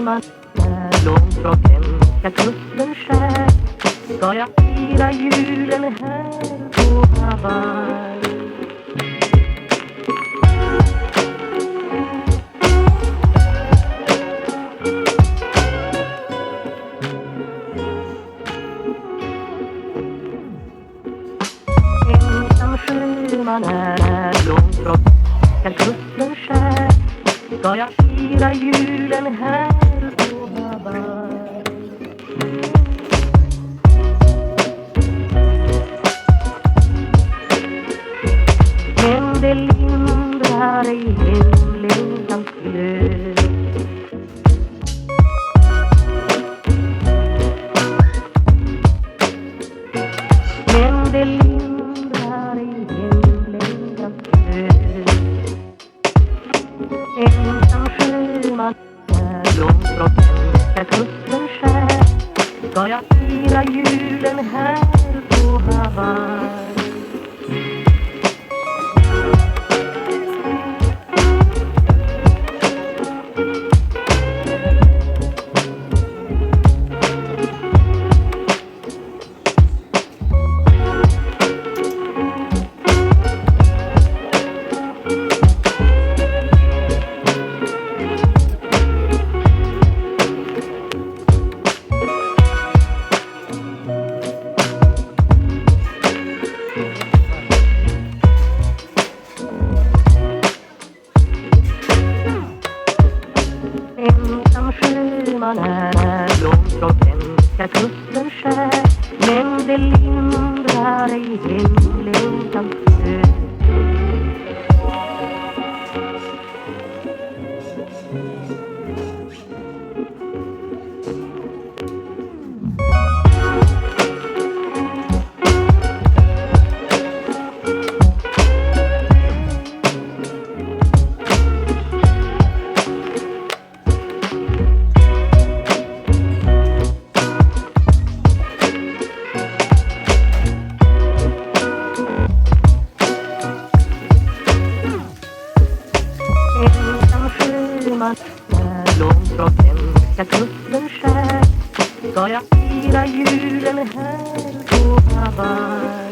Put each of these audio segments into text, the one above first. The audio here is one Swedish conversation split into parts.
man är långt från hemska kusten skär. Ska jag fira julen här på Hawaii? Ensam sjöman är långt från hemska kusten skär. Ska jag fira julen här på Hawaii? Men det lindrar ej hemlängtans glöd. Men det lindrar ej hemlängtans glöd. Ensam sjöman är långt från hemska kusten skär. Ska jag fira julen här på Hawaii? Ensam sjöman är långt från hemska kusten skär. Men det lindrar ej hemlängtans glöd. Ensam sjöman är långt från hemska kusten skär. Ska jag fira julen här på Hawaii?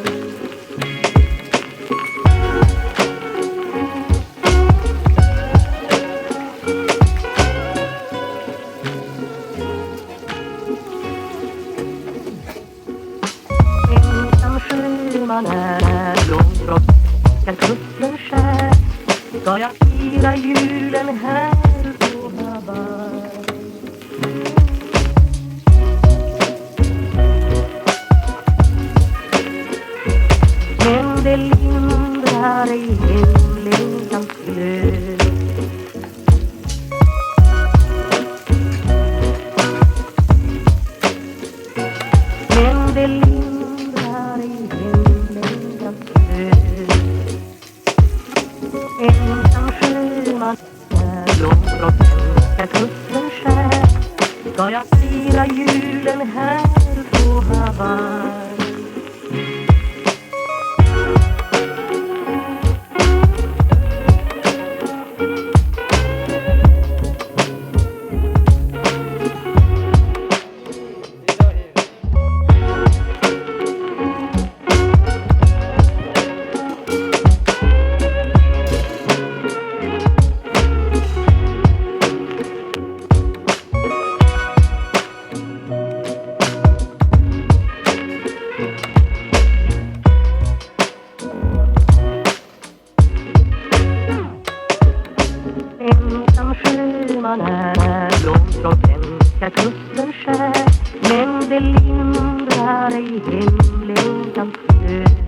Ensam sjöman är långt från hemska kusten skär. Ska jag fira julen här på Hawaii? Men det lindrar ej hemlängtans glöd. Men det lindrar ej hemlängtans glöd. Ensam sjöman är långt från hemska kusten skär. Ska jag fira julen här på Hawaii? Ensam sjöman är långt från hemska kusten skär. Men det lindrar ej hemlängtans glöd.